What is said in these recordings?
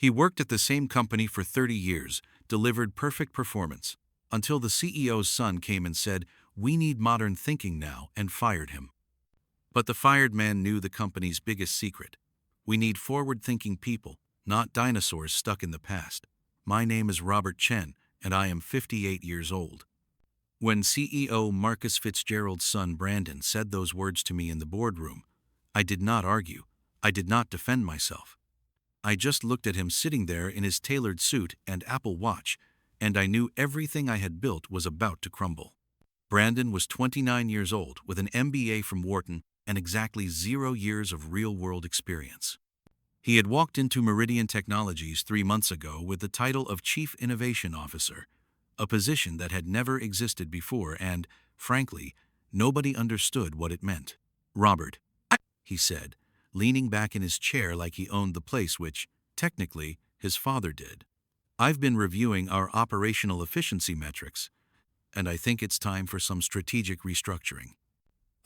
He worked at the same company for 30 years, delivered perfect performance, until the CEO's son came and said, "We need modern thinking now," and fired him. But the fired man knew the company's biggest secret. We need forward-thinking people, not dinosaurs stuck in the past. My name is Robert Chen, and I am 58 years old. When CEO Marcus Fitzgerald's son Brandon said those words to me in the boardroom, I did not argue. I did not defend myself. I just looked at him sitting there in his tailored suit and Apple Watch, and I knew everything I had built was about to crumble. Brandon was 29 years old with an MBA from Wharton and exactly 0 years of real-world experience. He had walked into Meridian Technologies 3 months ago with the title of Chief Innovation Officer, a position that had never existed before and, frankly, nobody understood what it meant. "Robert," he said, leaning back in his chair like he owned the place, which, technically, his father did. "I've been reviewing our operational efficiency metrics, and I think it's time for some strategic restructuring."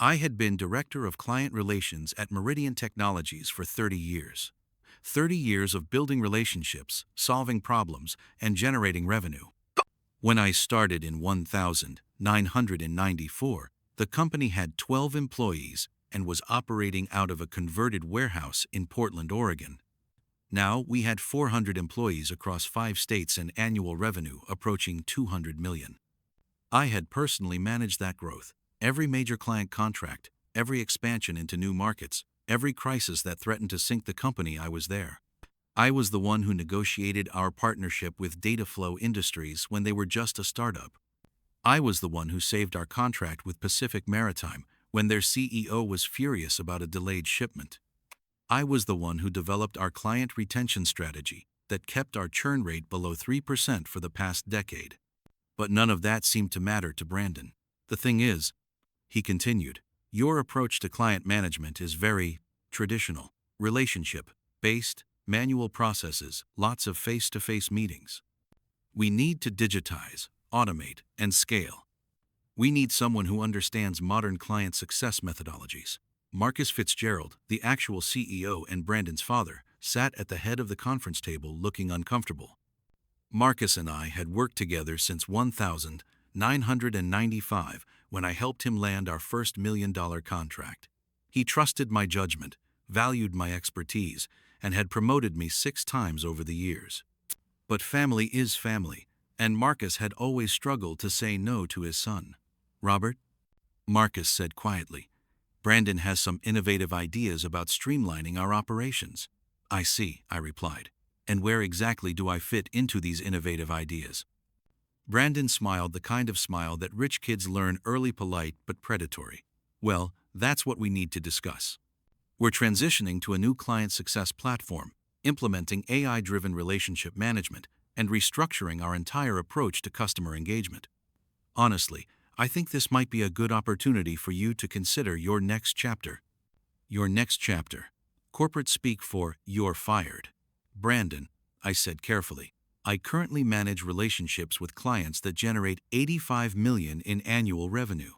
I had been Director of Client Relations at Meridian Technologies for 30 years. 30 years of building relationships, solving problems, and generating revenue. When I started in 1994, the company had 12 employees and was operating out of a converted warehouse in Portland, Oregon. Now we had 400 employees across 5 states and annual revenue approaching $200 million. I had personally managed that growth. Every major client contract, every expansion into new markets, every crisis that threatened to sink the company, I was there. I was the one who negotiated our partnership with Dataflow Industries when they were just a startup. I was the one who saved our contract with Pacific Maritime when their CEO was furious about a delayed shipment. I was the one who developed our client retention strategy that kept our churn rate below 3% for the past decade. But none of that seemed to matter to Brandon. "The thing is," he continued, "your approach to client management is very traditional, relationship-based, manual processes, lots of face-to-face meetings. We need to digitize, automate, and scale. We need someone who understands modern client success methodologies." Marcus Fitzgerald, the actual CEO and Brandon's father, sat at the head of the conference table looking uncomfortable. Marcus and I had worked together since 1995 when I helped him land our first $1 million contract. He trusted my judgment, valued my expertise, and had promoted me 6 times over the years. But family is family, and Marcus had always struggled to say no to his son. "Robert," Marcus said quietly, "Brandon has some innovative ideas about streamlining our operations." "I see," I replied. "And where exactly do I fit into these innovative ideas?" Brandon smiled, the kind of smile that rich kids learn early, polite but predatory. "Well, that's what we need to discuss. We're transitioning to a new client success platform, implementing AI-driven relationship management, and restructuring our entire approach to customer engagement. Honestly, I think this might be a good opportunity for you to consider your next chapter." Your next chapter. Corporate speak for "you're fired." "Brandon," I said carefully, "I currently manage relationships with clients that generate $85 million in annual revenue.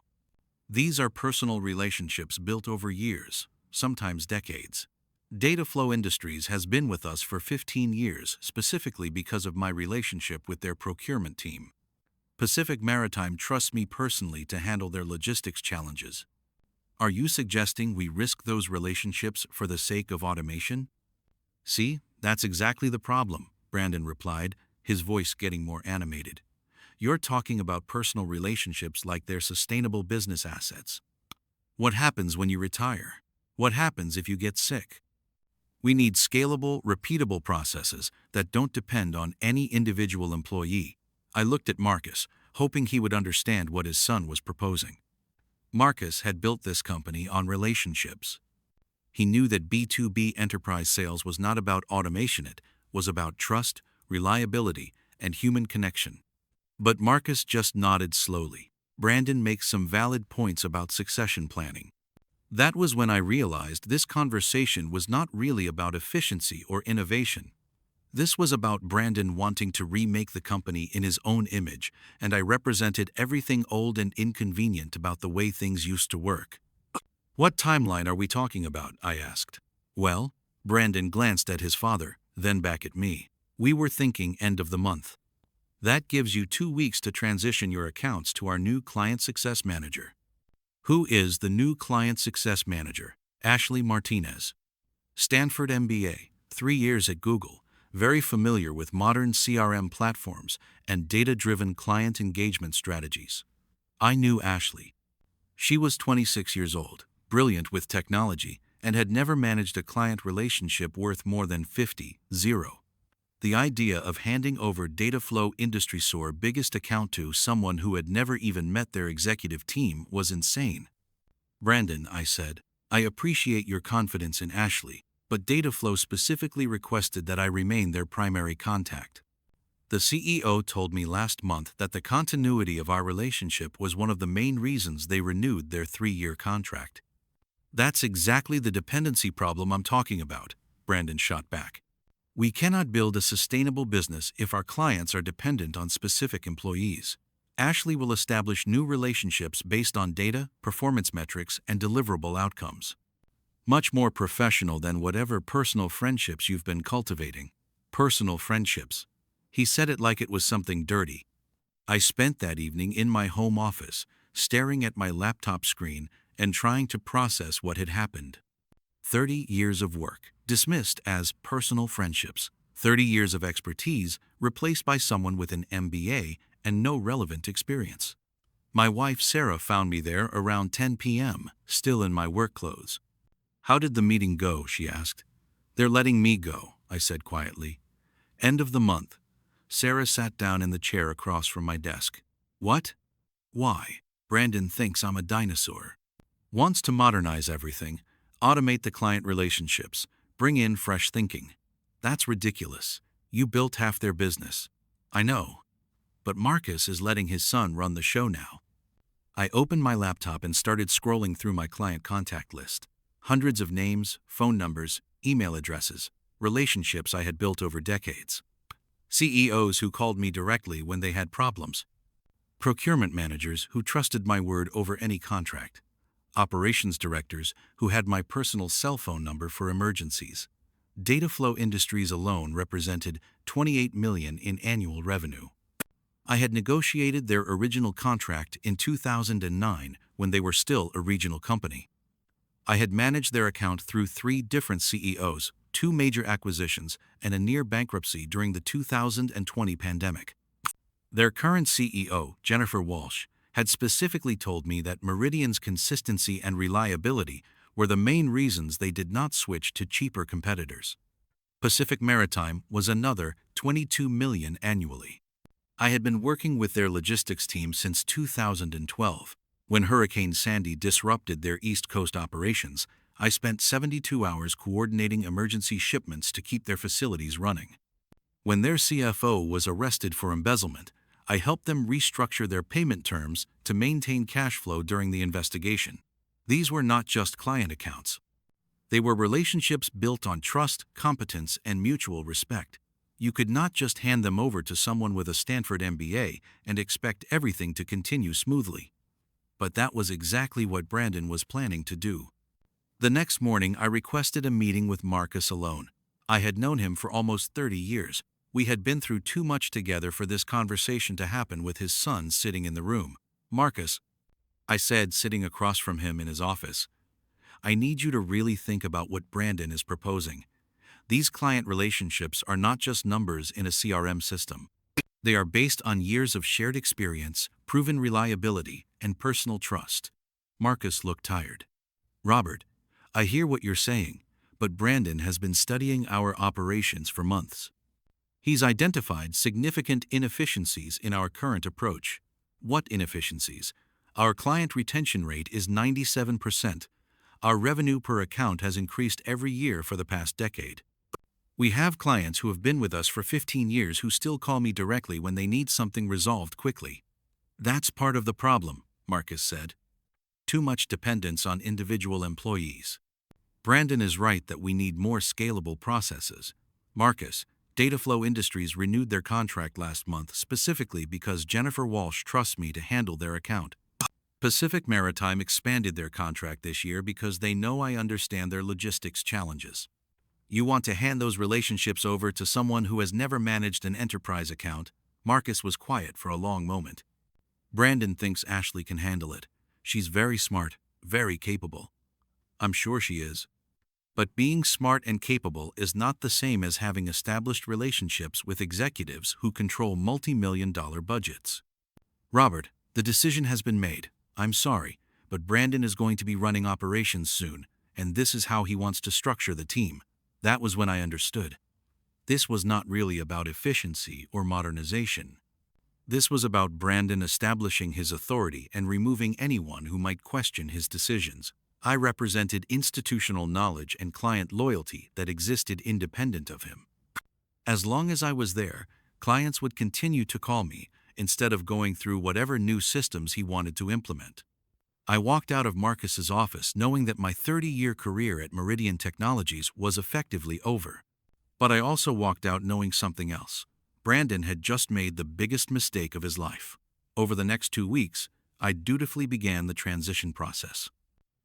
These are personal relationships built over years, sometimes decades. Dataflow Industries has been with us for 15 years, specifically because of my relationship with their procurement team. Pacific Maritime trusts me personally to handle their logistics challenges. Are you suggesting we risk those relationships for the sake of automation?" "See, that's exactly the problem," Brandon replied, his voice getting more animated. "You're talking about personal relationships like they're sustainable business assets. What happens when you retire? What happens if you get sick? We need scalable, repeatable processes that don't depend on any individual employee." I looked at Marcus, hoping he would understand what his son was proposing. Marcus had built this company on relationships. He knew that B2B enterprise sales was not about automation, it was about trust, reliability, and human connection. But Marcus just nodded slowly. "Brandon makes some valid points about succession planning." That was when I realized this conversation was not really about efficiency or innovation. This was about Brandon wanting to remake the company in his own image, and I represented everything old and inconvenient about the way things used to work. "What timeline are we talking about?" I asked. "Well," Brandon glanced at his father, Then back at me. We were thinking end of the month. That gives you 2 weeks to transition your accounts to our new Client Success Manager. Who is the new Client Success Manager? Ashley Martinez. Stanford MBA, 3 years at Google, very familiar with modern CRM platforms and data-driven client engagement strategies. I knew Ashley. She was 26 years old, brilliant with technology, and had never managed a client relationship worth more than 50. The idea of handing over Dataflow Dinosaur's biggest account to someone who had never even met their executive team was insane. Brandon, I said, I appreciate your confidence in Ashley, but Dataflow specifically requested that I remain their primary contact. The CEO told me last month that the continuity of our relationship was one of the main reasons they renewed their 3-year contract. That's exactly the dependency problem I'm talking about, Brandon shot back. We cannot build a sustainable business if our clients are dependent on specific employees. Ashley will establish new relationships based on data, performance metrics, and deliverable outcomes. Much more professional than whatever personal friendships you've been cultivating. Personal friendships. He said it like it was something dirty. I spent that evening in my home office, staring at my laptop screen and trying to process what had happened. 30 years of work, dismissed as personal friendships. 30 years of expertise, replaced by someone with an MBA and no relevant experience. My wife Sarah found me there around 10 p.m., still in my work clothes. How did the meeting go? She asked. They're letting me go, I said quietly. End of the month. Sarah sat down in the chair across from my desk. What? Why? Brandon thinks I'm a dinosaur. Wants to modernize everything, automate the client relationships, bring in fresh thinking. That's ridiculous. You built half their business. I know. But Marcus is letting his son run the show now. I opened my laptop and started scrolling through my client contact list. Hundreds of names, phone numbers, email addresses, relationships I had built over decades. CEOs who called me directly when they had problems. Procurement managers who trusted my word over any contract. Operations directors who had my personal cell phone number for emergencies. Dataflow Industries alone represented $28 million in annual revenue. I had negotiated their original contract in 2009 when they were still a regional company. I had managed their account through 3 different CEOs, 2 major acquisitions, and a near bankruptcy during the 2020 pandemic. Their current CEO, Jennifer Walsh, had specifically told me that Meridian's consistency and reliability were the main reasons they did not switch to cheaper competitors. Pacific Maritime was another $22 million annually. I had been working with their logistics team since 2012. When Hurricane Sandy disrupted their East Coast operations, I spent 72 hours coordinating emergency shipments to keep their facilities running. When their CFO was arrested for embezzlement, I helped them restructure their payment terms to maintain cash flow during the investigation. These were not just client accounts. They were relationships built on trust, competence, and mutual respect. You could not just hand them over to someone with a Stanford MBA and expect everything to continue smoothly. But that was exactly what Brandon was planning to do. The next morning, I requested a meeting with Marcus alone. I had known him for almost 30 years. We had been through too much together for this conversation to happen with his son sitting in the room. Marcus, I said, sitting across from him in his office, I need you to really think about what Brandon is proposing. These client relationships are not just numbers in a CRM system. They are based on years of shared experience, proven reliability, and personal trust. Marcus looked tired. Robert, I hear what you're saying, but Brandon has been studying our operations for months. He's identified significant inefficiencies in our current approach. What inefficiencies? Our client retention rate is 97%. Our revenue per account has increased every year for the past decade. We have clients who have been with us for 15 years who still call me directly when they need something resolved quickly. That's part of the problem, Marcus said. Too much dependence on individual employees. Brandon is right that we need more scalable processes. Marcus, Dataflow Industries renewed their contract last month specifically because Jennifer Walsh trusts me to handle their account. Pacific Maritime expanded their contract this year because they know I understand their logistics challenges. You want to hand those relationships over to someone who has never managed an enterprise account? Marcus was quiet for a long moment. Brandon thinks Ashley can handle it. She's very smart, very capable. I'm sure she is. But being smart and capable is not the same as having established relationships with executives who control multi-million-dollar budgets. Robert, the decision has been made. I'm sorry, but Brandon is going to be running operations soon, and this is how he wants to structure the team. That was when I understood. This was not really about efficiency or modernization. This was about Brandon establishing his authority and removing anyone who might question his decisions. I represented institutional knowledge and client loyalty that existed independent of him. As long as I was there, clients would continue to call me instead of going through whatever new systems he wanted to implement. I walked out of Marcus's office knowing that my 30-year career at Meridian Technologies was effectively over. But I also walked out knowing something else. Brandon had just made the biggest mistake of his life. Over the next 2 weeks, I dutifully began the transition process.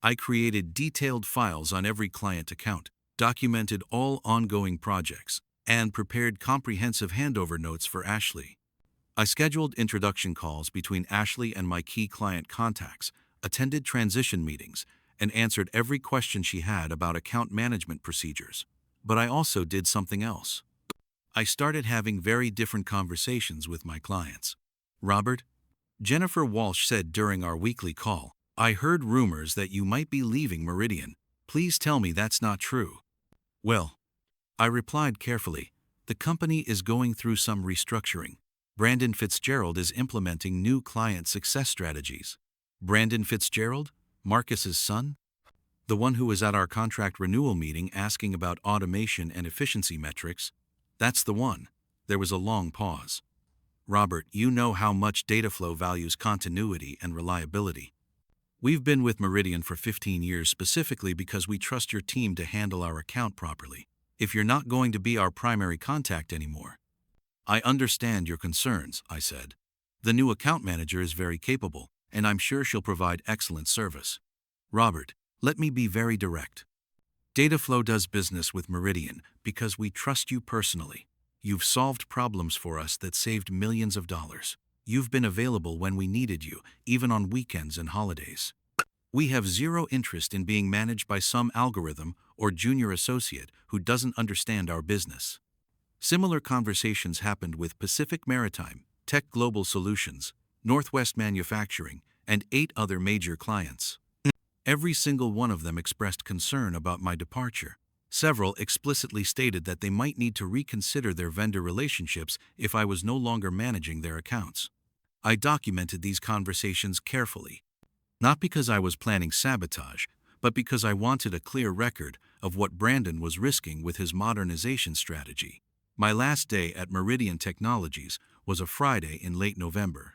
I created detailed files on every client account, documented all ongoing projects, and prepared comprehensive handover notes for Ashley. I scheduled introduction calls between Ashley and my key client contacts, attended transition meetings, and answered every question she had about account management procedures. But I also did something else. I started having very different conversations with my clients. Robert, Jennifer Walsh said during our weekly call, I heard rumors that you might be leaving Meridian. Please tell me that's not true. Well, I replied carefully, the company is going through some restructuring. Brandon Fitzgerald is implementing new client success strategies. Brandon Fitzgerald? Marcus's son? The one who was at our contract renewal meeting asking about automation and efficiency metrics? That's the one. There was a long pause. Robert, you know how much Dataflow values continuity and reliability. We've been with Meridian for 15 years specifically because we trust your team to handle our account properly. If you're not going to be our primary contact anymore. I understand your concerns, I said. The new account manager is very capable, and I'm sure she'll provide excellent service. Robert, let me be very direct. Dataflow does business with Meridian because we trust you personally. You've solved problems for us that saved millions of dollars. You've been available when we needed you, even on weekends and holidays. We have zero interest in being managed by some algorithm or junior associate who doesn't understand our business. Similar conversations happened with Pacific Maritime, Tech Global Solutions, Northwest Manufacturing, and 8 other major clients. Every single one of them expressed concern about my departure. Several explicitly stated that they might need to reconsider their vendor relationships if I was no longer managing their accounts. I documented these conversations carefully, not because I was planning sabotage, but because I wanted a clear record of what Brandon was risking with his modernization strategy. My last day at Meridian Technologies was a Friday in late November.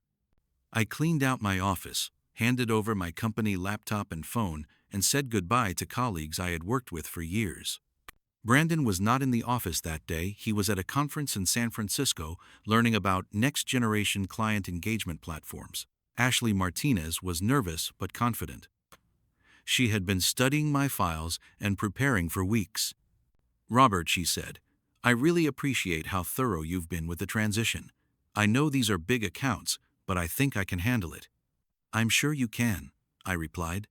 I cleaned out my office, handed over my company laptop and phone, and said goodbye to colleagues I had worked with for years. Brandon was not in the office that day. He was at a conference in San Francisco learning about next-generation client engagement platforms. Ashley Martinez was nervous but confident. She had been studying my files and preparing for weeks. Robert, she said, I really appreciate how thorough you've been with the transition. I know these are big accounts, but I think I can handle it. I'm sure you can, I replied.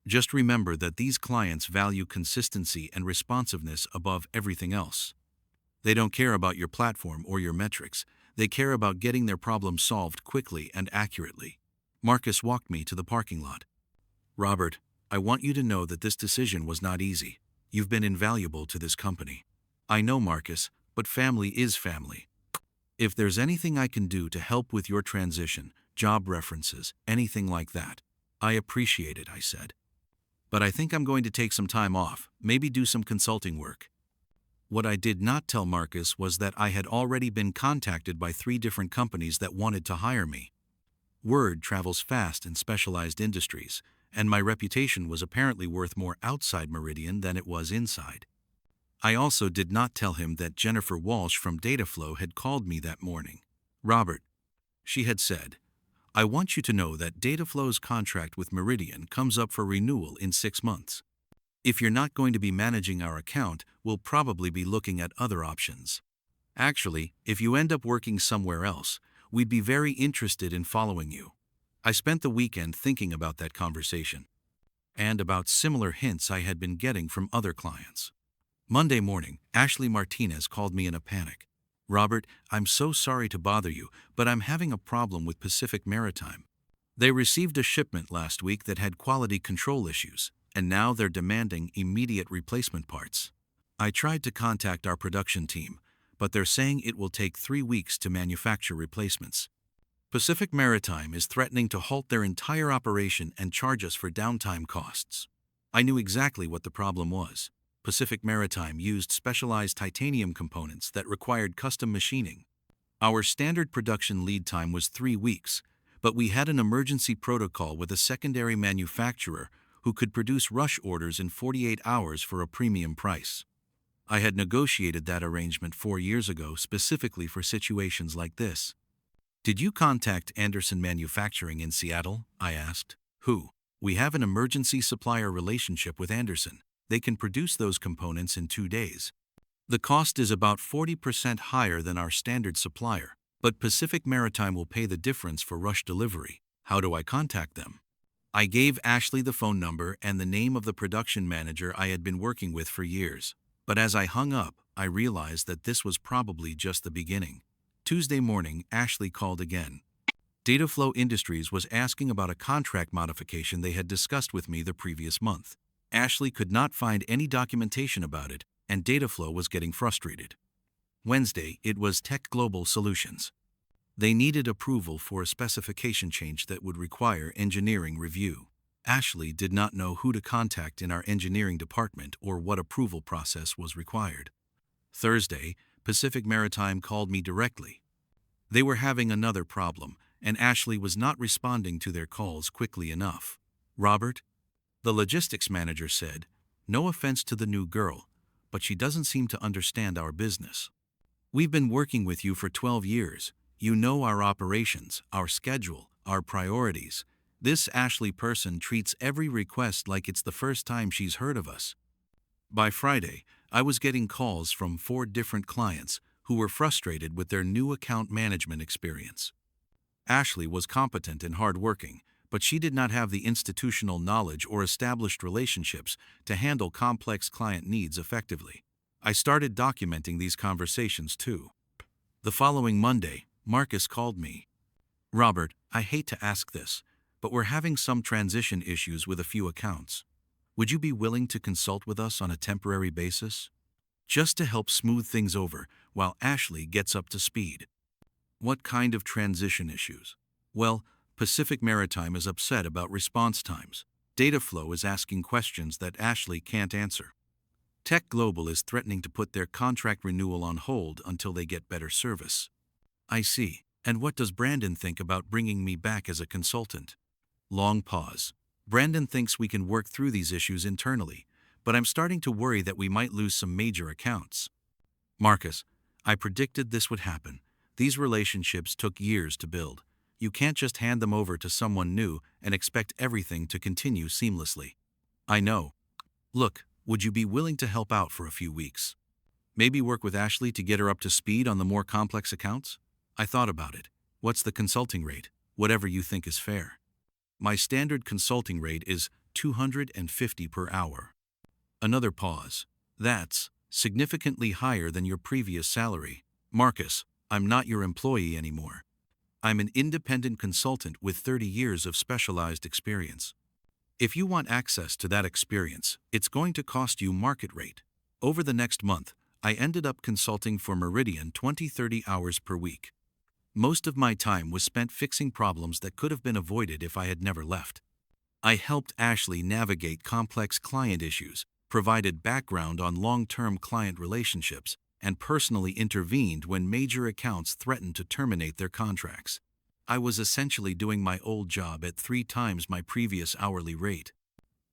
Just remember that these clients value consistency and responsiveness above everything else. They don't care about your platform or your metrics. They care about getting their problems solved quickly and accurately. Marcus walked me to the parking lot. Robert, I want you to know that this decision was not easy. You've been invaluable to this company. I know, Marcus, but family is family. If there's anything I can do to help with your transition, job references, anything like that, I appreciate it, I said. But I think I'm going to take some time off, maybe do some consulting work. What I did not tell Marcus was that I had already been contacted by 3 different companies that wanted to hire me. Word travels fast in specialized industries, and my reputation was apparently worth more outside Meridian than it was inside. I also did not tell him that Jennifer Walsh from Dataflow had called me that morning. Robert, she had said, I want you to know that Dataflow's contract with Meridian comes up for renewal in 6 months. If you're not going to be managing our account, we'll probably be looking at other options. Actually, if you end up working somewhere else, we'd be very interested in following you. I spent the weekend thinking about that conversation and about similar hints I had been getting from other clients. Monday morning, Ashley Martinez called me in a panic. Robert, I'm so sorry to bother you, but I'm having a problem with Pacific Maritime. They received a shipment last week that had quality control issues, and now they're demanding immediate replacement parts. I tried to contact our production team, but they're saying it will take 3 weeks to manufacture replacements. Pacific Maritime is threatening to halt their entire operation and charge us for downtime costs. I knew exactly what the problem was. Pacific Maritime used specialized titanium components that required custom machining. Our standard production lead time was 3 weeks, but we had an emergency protocol with a secondary manufacturer who could produce rush orders in 48 hours for a premium price. I had negotiated that arrangement 4 years ago specifically for situations like this. Did you contact Anderson Manufacturing in Seattle? I asked. Who? We have an emergency supplier relationship with Anderson. They can produce those components in 2 days. The cost is about 40% higher than our standard supplier, but Pacific Maritime will pay the difference for rush delivery. How do I contact them? I gave Ashley the phone number and the name of the production manager I had been working with for years. But as I hung up, I realized that this was probably just the beginning. Tuesday morning, Ashley called again. Dataflow Industries was asking about a contract modification they had discussed with me the previous month. Ashley could not find any documentation about it, and Dataflow was getting frustrated. Wednesday, it was Tech Global Solutions. They needed approval for a specification change that would require engineering review. Ashley did not know who to contact in our engineering department or what approval process was required. Thursday, Pacific Maritime called me directly. They were having another problem, and Ashley was not responding to their calls quickly enough. Robert, the logistics manager said, no offense to the new girl, but she doesn't seem to understand our business. We've been working with you for 12 years. You know our operations, our schedule, our priorities. This Ashley person treats every request like it's the first time she's heard of us. By Friday, I was getting calls from 4 different clients who were frustrated with their new account management experience. Ashley was competent and hardworking, but she did not have the institutional knowledge or established relationships to handle complex client needs effectively. I started documenting these conversations too. The following Monday, Marcus called me. Robert, I hate to ask this, but we're having some transition issues with a few accounts. Would you be willing to consult with us on a temporary basis? Just to help smooth things over while Ashley gets up to speed. What kind of transition issues? Well, Pacific Maritime is upset about response times. Dataflow is asking questions that Ashley can't answer. Tech Global is threatening to put their contract renewal on hold until they get better service. I see. And what does Brandon think about bringing me back as a consultant? Long pause. Brandon thinks we can work through these issues internally, but I'm starting to worry that we might lose some major accounts. Marcus, I predicted this would happen. These relationships took years to build. You can't just hand them over to someone new and expect everything to continue seamlessly. I know. Look, would you be willing to help out for a few weeks? Maybe work with Ashley to get her up to speed on the more complex accounts? I thought about it. What's the consulting rate? Whatever you think is fair. My standard consulting rate is $250 per hour. Another pause. That's significantly higher than your previous salary. Marcus, I'm not your employee anymore. I'm an independent consultant with 30 years of specialized experience. If you want access to that experience, it's going to cost you market rate. Over the next month, I ended up consulting for Meridian 20-30 hours per week. Most of my time was spent fixing problems that could have been avoided if I had never left. I helped Ashley navigate complex client issues, provided background on long-term client relationships, and personally intervened when major accounts threatened to terminate their contracts. I was essentially doing my old job at 3 times my previous hourly rate.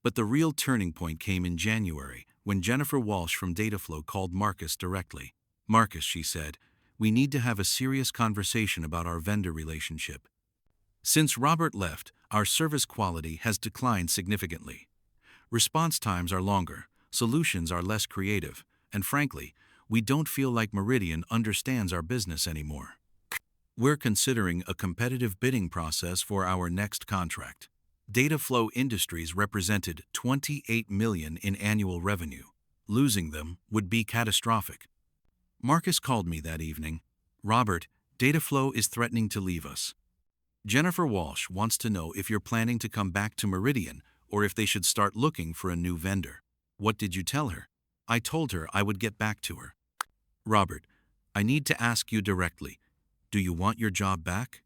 But the real turning point came in January, when Jennifer Walsh from Dataflow called Marcus directly. Marcus, she said, we need to have a serious conversation about our vendor relationship. Since Robert left, our service quality has declined significantly. Response times are longer, solutions are less creative, and frankly, we don't feel like Meridian understands our business anymore. We're considering a competitive bidding process for our next contract. Data Flow Industries represented $28 million in annual revenue. Losing them would be catastrophic. Marcus called me that evening. Robert, Dataflow is threatening to leave us. Jennifer Walsh wants to know if you're planning to come back to Meridian or if they should start looking for a new vendor. What did you tell her? I told her I would get back to her. Robert, I need to ask you directly. Do you want your job back?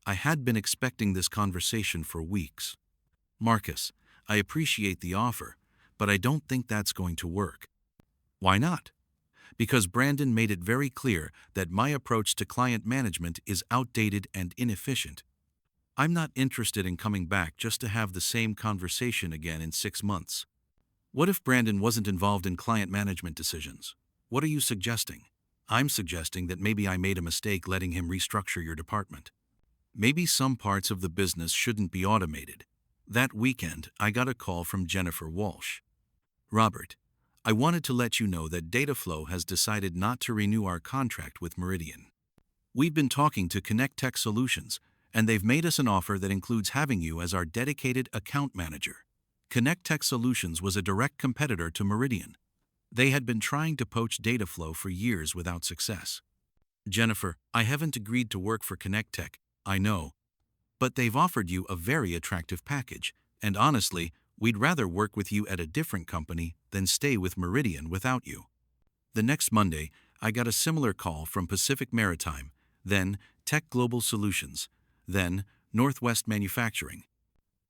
I had been expecting this conversation for weeks. Marcus, I appreciate the offer, but I don't think that's going to work. Why not? Because Brandon made it very clear that my approach to client management is outdated and inefficient. I'm not interested in coming back just to have the same conversation again in 6 months. What if Brandon wasn't involved in client management decisions? What are you suggesting? I'm suggesting that maybe I made a mistake letting him restructure your department. Maybe some parts of the business shouldn't be automated. That weekend, I got a call from Jennifer Walsh. Robert, I wanted to let you know that Dataflow has decided not to renew our contract with Meridian. We've been talking to Connect Tech Solutions, and they've made us an offer that includes having you as our dedicated account manager. Connect Tech Solutions was a direct competitor to Meridian. They had been trying to poach Dataflow for years without success. Jennifer, I haven't agreed to work for Connect Tech, I know. But they've offered you a very attractive package, and honestly, we'd rather work with you at a different company than stay with Meridian without you. The next Monday, I got a similar call from Pacific Maritime, then Tech Global Solutions, then Northwest Manufacturing.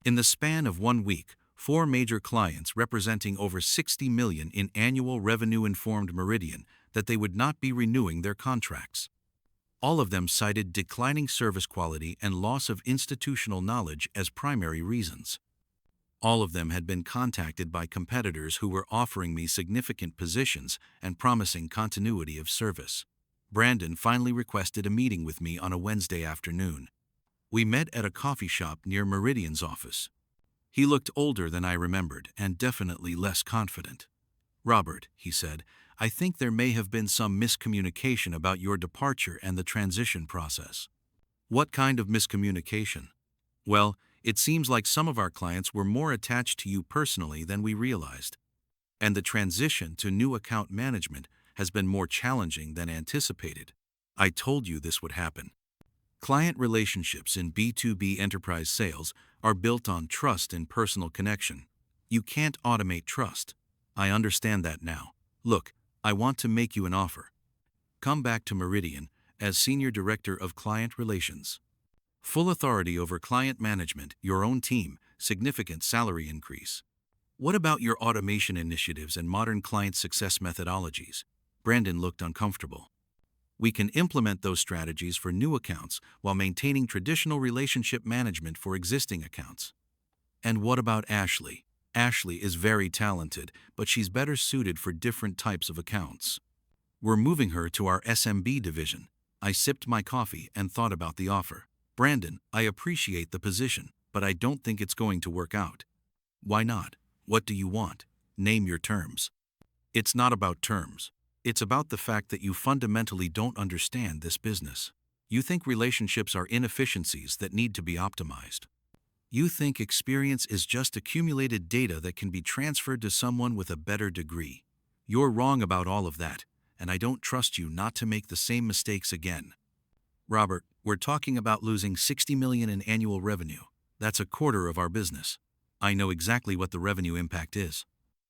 In the span of 1 week, 4 major clients representing over $60 million in annual revenue informed Meridian that they would not be renewing their contracts. All of them cited declining service quality and loss of institutional knowledge as primary reasons. All of them had been contacted by competitors who were offering me significant positions and promising continuity of service. Brandon finally requested a meeting with me on a Wednesday afternoon. We met at a coffee shop near Meridian's office. He looked older than I remembered and definitely less confident. Robert, he said, I think there may have been some miscommunication about your departure and the transition process. What kind of miscommunication? Well, it seems like some of our clients were more attached to you personally than we realized. And the transition to new account management has been more challenging than anticipated. I told you this would happen. Client relationships in B2B enterprise sales are built on trust and personal connection. You can't automate trust. I understand that now. Look, I want to make you an offer. Come back to Meridian as Senior Director of Client Relations. Full authority over client management, your own team, significant salary increase. What about your automation initiatives and modern client success methodologies? Brandon looked uncomfortable. We can implement those strategies for new accounts while maintaining traditional relationship management for existing accounts. And what about Ashley? Ashley is very talented, but she's better suited for different types of accounts. We're moving her to our SMB division. I sipped my coffee and thought about the offer. Brandon, I appreciate the position, but I don't think it's going to work out. Why not? What do you want? Name your terms. It's not about terms. It's about the fact that you fundamentally don't understand this business. You think relationships are inefficiencies that need to be optimized. You think experience is just accumulated data that can be transferred to someone with a better degree. You're wrong about all of that, and I don't trust you not to make the same mistakes again. Robert, we're talking about losing $60 million in annual revenue. That's a quarter of our business. I know exactly what the revenue impact is.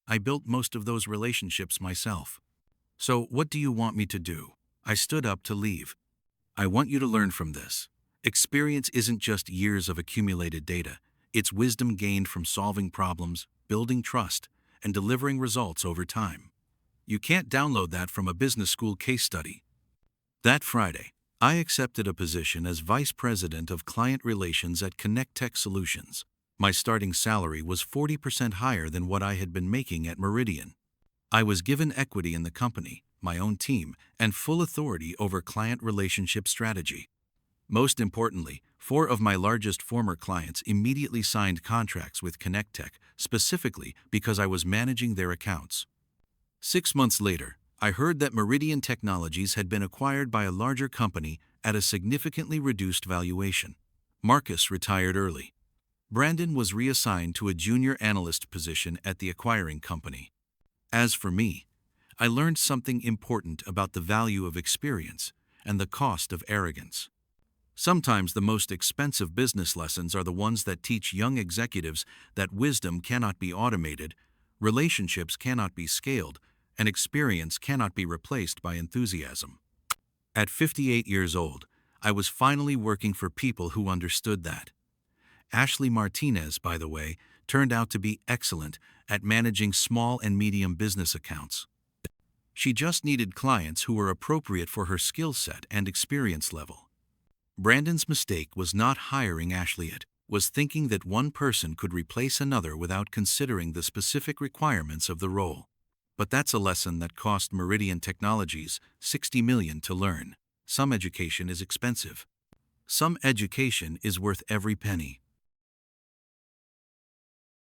I built most of those relationships myself. So what do you want me to do? I stood up to leave. I want you to learn from this. Experience isn't just years of accumulated data. It's wisdom gained from solving problems, building trust, and delivering results over time. You can't download that from a business school case study. That Friday, I accepted a position as Vice President of Client Relations at Connect Tech Solutions. My starting salary was 40% higher than what I had been making at Meridian. I was given equity in the company, my own team, and full authority over client relationship strategy. Most importantly, 4 of my largest former clients immediately signed contracts with ConnectTech specifically because I was managing their accounts. 6 months later, I heard that Meridian Technologies had been acquired by a larger company at a significantly reduced valuation. Marcus retired early. Brandon was reassigned to a junior analyst position at the acquiring company. As for me, I learned something important about the value of experience and the cost of arrogance. Sometimes the most expensive business lessons are the ones that teach young executives that wisdom cannot be automated, relationships cannot be scaled, and experience cannot be replaced by enthusiasm. At 58 years old, I was finally working for people who understood that. Ashley Martinez, by the way, turned out to be excellent at managing small and medium business accounts. She just needed clients who were appropriate for her skill set and experience level. Brandon's mistake was not hiring Ashley, it was thinking that one person could replace another without considering the specific requirements of the role. But that's a lesson that cost Meridian Technologies $60 million to learn. Some education is expensive. Some education is worth every penny.